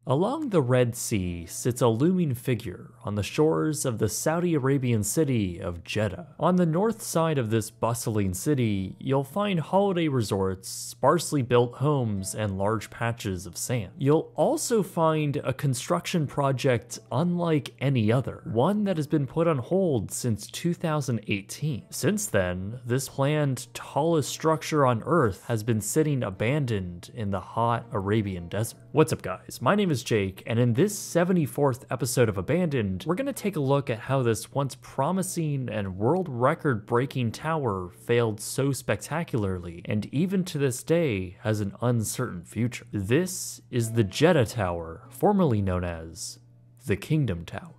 Along the Red Sea sits a looming figure on the shores of the Saudi Arabian city of Jeddah. On the north side of this bustling city, you'll find holiday resorts, sparsely built homes, and large patches of sand. You'll also find a construction project unlike any other, one that has been put on hold since 2018. Since then, this planned tallest structure on Earth has been sitting abandoned in the hot Arabian desert. What's up, guys? My name is Jake, and in this 74th episode of Abandoned, we're going to take a look at how this once promising and world record breaking tower failed so spectacularly, and even to this day has an uncertain future. This is the Jeddah Tower, formerly known as the Kingdom Tower.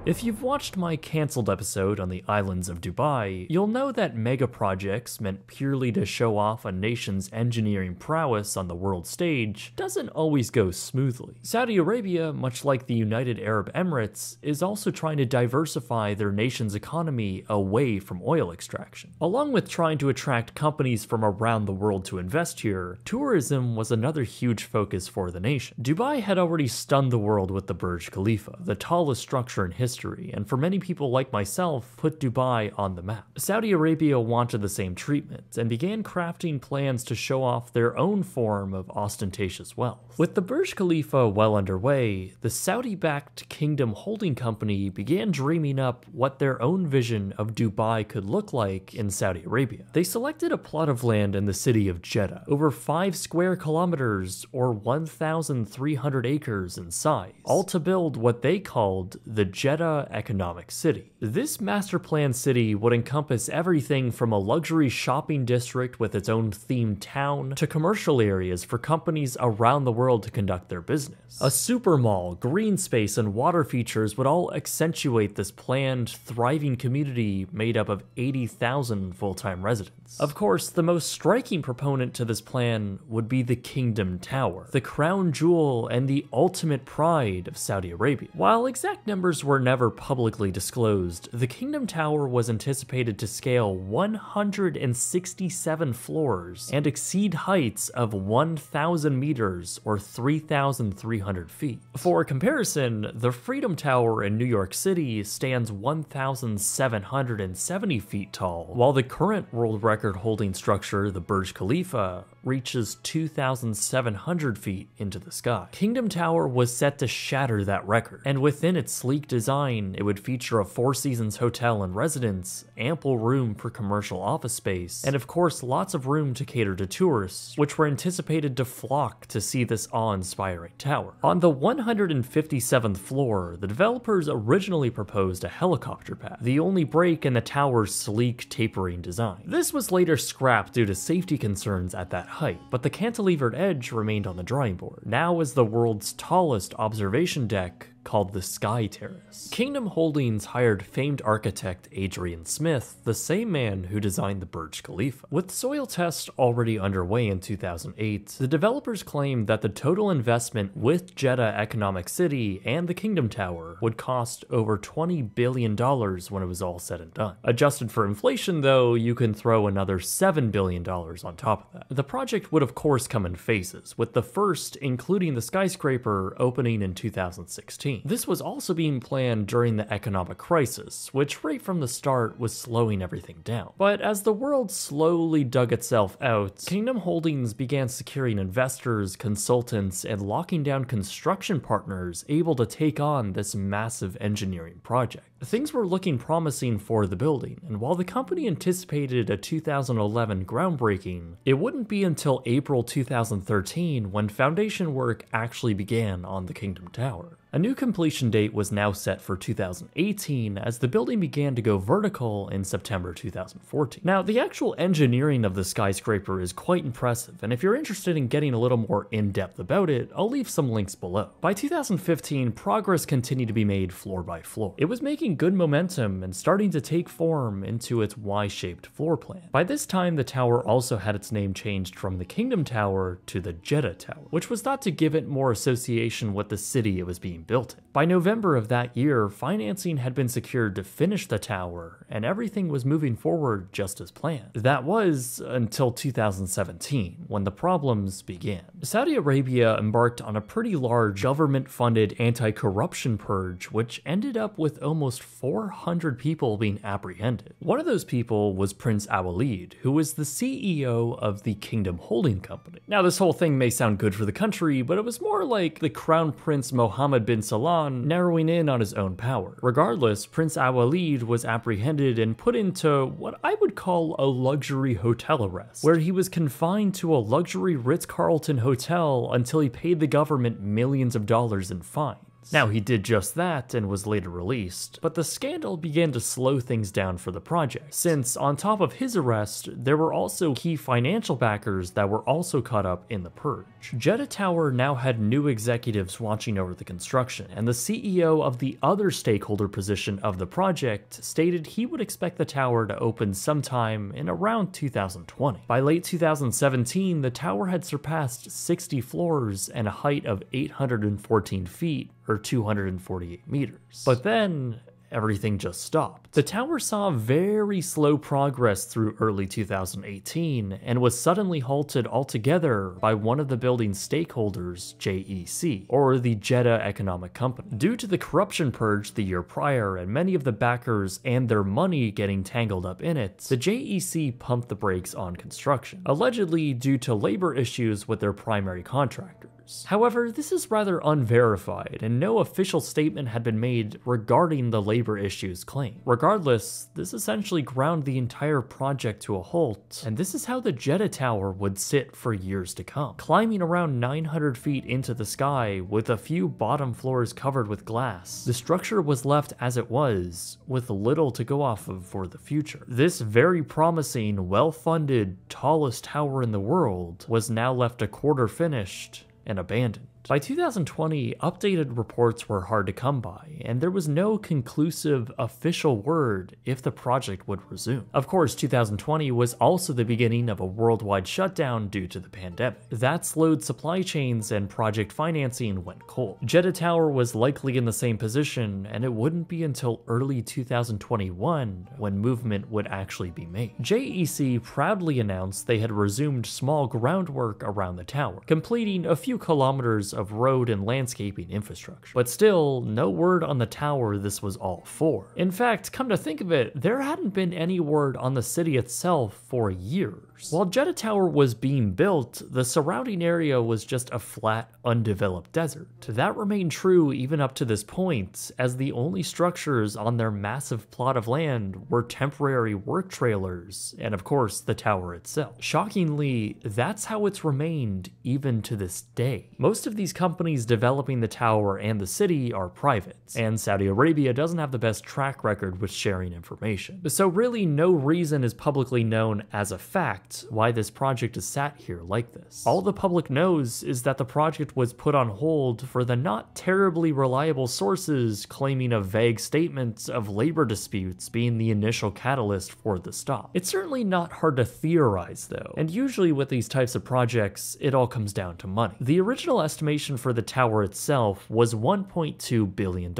If you've watched my cancelled episode on the islands of Dubai, you'll know that mega projects meant purely to show off a nation's engineering prowess on the world stage doesn't always go smoothly. Saudi Arabia, much like the United Arab Emirates, is also trying to diversify their nation's economy away from oil extraction. Along with trying to attract companies from around the world to invest here, tourism was another huge focus for the nation. Dubai had already stunned the world with the Burj Khalifa, the tallest structure in history, and for many people like myself, put Dubai on the map. Saudi Arabia wanted the same treatment and began crafting plans to show off their own form of ostentatious wealth. With the Burj Khalifa well underway, the Saudi-backed Kingdom Holding Company began dreaming up what their own vision of Dubai could look like in Saudi Arabia. They selected a plot of land in the city of Jeddah, over 5 square kilometers or 1,300 acres in size, all to build what they called the Jeddah Economic City. This master plan city would encompass everything from a luxury shopping district with its own themed town to commercial areas for companies around the world to conduct their business. A super mall, green space, and water features would all accentuate this planned, thriving community made up of 80,000 full-time residents. Of course, the most striking proponent to this plan would be the Kingdom Tower, the crown jewel and the ultimate pride of Saudi Arabia. While exact numbers were never publicly disclosed, the Kingdom Tower was anticipated to scale 167 floors and exceed heights of 1,000 meters or 3,300 feet. For comparison, the Freedom Tower in New York City stands 1,770 feet tall, while the current world record holding structure, the Burj Khalifa, reaches 2,700 feet into the sky. Kingdom Tower was set to shatter that record, and within its sleek design, it would feature a Four Seasons hotel and residence, ample room for commercial office space, and of course lots of room to cater to tourists, which were anticipated to flock to see this awe-inspiring tower. On the 157th floor, the developers originally proposed a helicopter pad, the only break in the tower's sleek, tapering design. This was later scrapped due to safety concerns at that height, but the cantilevered edge remained on the drawing board, now as the world's tallest observation deck called the Sky Terrace. Kingdom Holdings hired famed architect Adrian Smith, the same man who designed the Burj Khalifa. With soil tests already underway in 2008, the developers claimed that the total investment with Jeddah Economic City and the Kingdom Tower would cost over $20 billion when it was all said and done. Adjusted for inflation, though, you can throw another $7 billion on top of that. The project would of course come in phases, with the first, including the skyscraper, opening in 2016. This was also being planned during the economic crisis, which right from the start was slowing everything down. But as the world slowly dug itself out, Kingdom Holdings began securing investors, consultants, and locking down construction partners able to take on this massive engineering project. Things were looking promising for the building, and while the company anticipated a 2011 groundbreaking, it wouldn't be until April 2013 when foundation work actually began on the Kingdom Tower. A new completion date was now set for 2018 as the building began to go vertical in September 2014. Now, the actual engineering of the skyscraper is quite impressive, and if you're interested in getting a little more in-depth about it, I'll leave some links below. By 2015, progress continued to be made floor by floor. It was making good momentum and starting to take form into its Y-shaped floor plan. By this time, the tower also had its name changed from the Kingdom Tower to the Jeddah Tower, which was thought to give it more association with the city it was being built in. By November of that year, financing had been secured to finish the tower, and everything was moving forward just as planned. That was until 2017, when the problems began. Saudi Arabia embarked on a pretty large government-funded anti-corruption purge, which ended up with almost 400 people being apprehended. One of those people was Prince Al-Walid, who was the CEO of the Kingdom Holding Company. Now, this whole thing may sound good for the country, but it was more like the Crown Prince Mohammed bin Salman narrowing in on his own power. Regardless, Prince Al-Walid was apprehended and put into what I would call a luxury hotel arrest, where he was confined to a luxury Ritz-Carlton hotel until he paid the government millions of dollars in fines. Now, he did just that and was later released, but the scandal began to slow things down for the project, since on top of his arrest, there were also key financial backers that were also caught up in the purge. Jeddah Tower now had new executives watching over the construction, and the CEO of the other stakeholder position of the project stated he would expect the tower to open sometime in around 2020. By late 2017, the tower had surpassed 60 floors and a height of 814 feet, or 248 meters. But then, everything just stopped. The tower saw very slow progress through early 2018 and was suddenly halted altogether by one of the building's stakeholders, JEC, or the Jeddah Economic Company. Due to the corruption purge the year prior and many of the backers and their money getting tangled up in it, the JEC pumped the brakes on construction, allegedly due to labor issues with their primary contractor. However, this is rather unverified, and no official statement had been made regarding the labor issues claimed. Regardless, this essentially ground the entire project to a halt, and this is how the Jeddah Tower would sit for years to come, climbing around 900 feet into the sky with a few bottom floors covered with glass. The structure was left as it was, with little to go off of for the future. This very promising, well-funded, tallest tower in the world was now left a quarter finished and abandoned. By 2020, updated reports were hard to come by, and there was no conclusive official word if the project would resume. Of course, 2020 was also the beginning of a worldwide shutdown due to the pandemic. That slowed supply chains and project financing went cold. Jeddah Tower was likely in the same position, and it wouldn't be until early 2021 when movement would actually be made. JEC proudly announced they had resumed small groundwork around the tower, completing a few kilometers of road and landscaping infrastructure. But still, no word on the tower this was all for. In fact, come to think of it, there hadn't been any word on the city itself for years. While Jeddah Tower was being built, the surrounding area was just a flat, undeveloped desert. That remained true even up to this point, as the only structures on their massive plot of land were temporary work trailers, and of course, the tower itself. Shockingly, that's how it's remained even to this day. Most of these companies developing the tower and the city are private, and Saudi Arabia doesn't have the best track record with sharing information. So really no reason is publicly known as a fact why this project is sat here like this. All the public knows is that the project was put on hold for the not terribly reliable sources claiming a vague statement of labor disputes being the initial catalyst for the stop. It's certainly not hard to theorize though, and usually with these types of projects, it all comes down to money. The original estimation for the tower itself was $1.2 billion.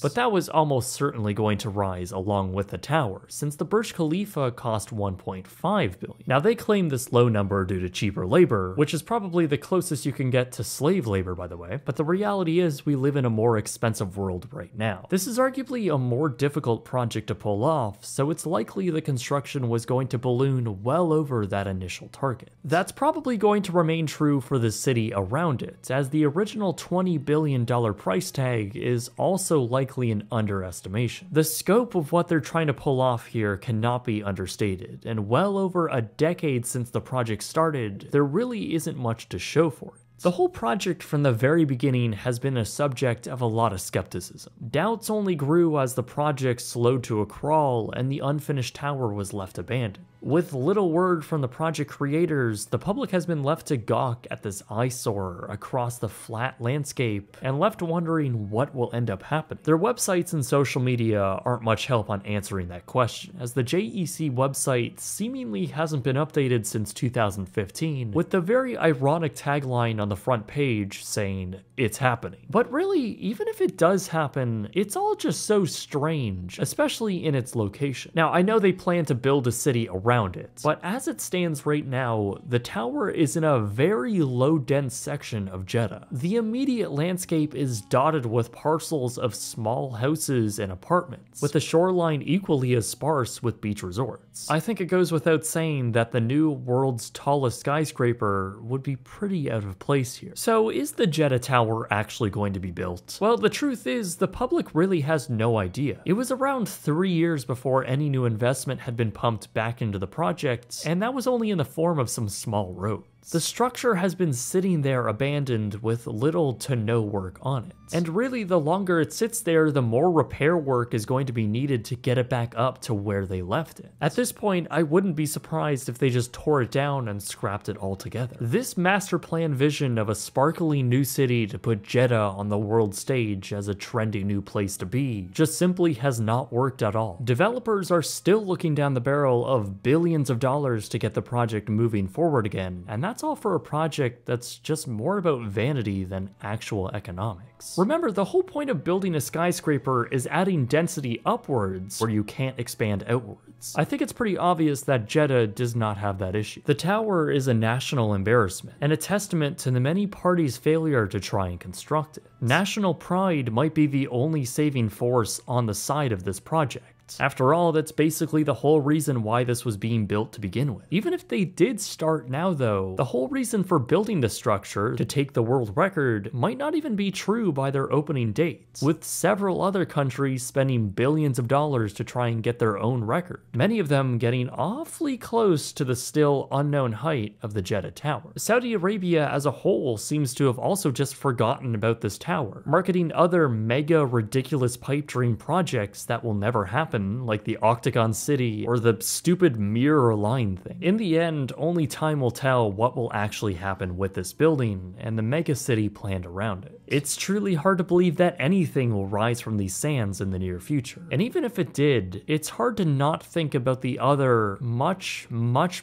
But that was almost certainly going to rise along with the tower, since the Burj Khalifa cost $1.5 billion. Now they claim this low number due to cheaper labor, which is probably the closest you can get to slave labor, by the way, but the reality is we live in a more expensive world right now. This is arguably a more difficult project to pull off, so it's likely the construction was going to balloon well over that initial target. That's probably going to remain true for the city around it, as the original $20 billion price tag is also likely an underestimation. The scope of what they're trying to pull off here cannot be understated, and well over a decade since the project started, there really isn't much to show for it. The whole project from the very beginning has been a subject of a lot of skepticism. Doubts only grew as the project slowed to a crawl and the unfinished tower was left abandoned. With little word from the project creators, the public has been left to gawk at this eyesore across the flat landscape and left wondering what will end up happening. Their websites and social media aren't much help on answering that question, as the JEC website seemingly hasn't been updated since 2015, with the very ironic tagline on the front page saying, "It's happening." But really, even if it does happen, it's all just so strange, especially in its location. Now, I know they plan to build a city around it, but as it stands right now, the tower is in a very low dense section of Jeddah. The immediate landscape is dotted with parcels of small houses and apartments, with the shoreline equally as sparse with beach resorts. I think it goes without saying that the new world's tallest skyscraper would be pretty out of place here. So is the Jeddah Tower actually going to be built? Well, the truth is, the public really has no idea. It was around 3 years before any new investment had been pumped back into the project, and that was only in the form of some small roads. The structure has been sitting there abandoned with little to no work on it. And really, the longer it sits there, the more repair work is going to be needed to get it back up to where they left it. At this point, I wouldn't be surprised if they just tore it down and scrapped it altogether. This master plan vision of a sparkly new city to put Jeddah on the world stage as a trendy new place to be just simply has not worked at all. Developers are still looking down the barrel of billions of dollars to get the project moving forward again, and that's all for a project that's just more about vanity than actual economics. Remember, the whole point of building a skyscraper is adding density upwards where you can't expand outwards. I think it's pretty obvious that Jeddah does not have that issue. The tower is a national embarrassment and a testament to the many parties' failure to try and construct it. National pride might be the only saving force on the side of this project. After all, that's basically the whole reason why this was being built to begin with. Even if they did start now though, the whole reason for building the structure to take the world record might not even be true by their opening dates, with several other countries spending billions of dollars to try and get their own record, many of them getting awfully close to the still unknown height of the Jeddah Tower. Saudi Arabia as a whole seems to have also just forgotten about this tower, marketing other mega ridiculous pipe dream projects that will never happen, like the Octagon City or the stupid mirror line thing. In the end, only time will tell what will actually happen with this building and the mega city planned around it. It's truly hard to believe that anything will rise from these sands in the near future. And even if it did, it's hard to not think about the other much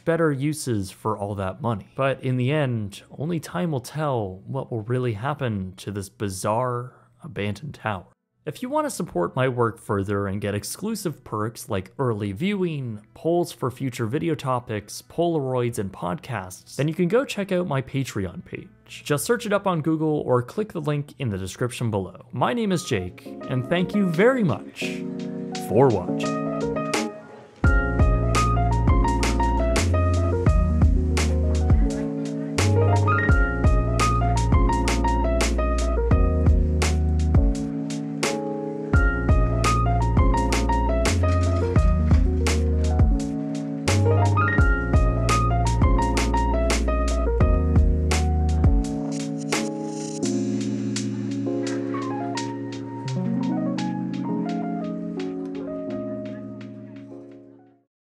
better uses for all that money. But in the end, only time will tell what will really happen to this bizarre abandoned tower. If you want to support my work further and get exclusive perks like early viewing, polls for future video topics, Polaroids, and podcasts, then you can go check out my Patreon page. Just search it up on Google or click the link in the description below. My name is Jake, and thank you very much for watching.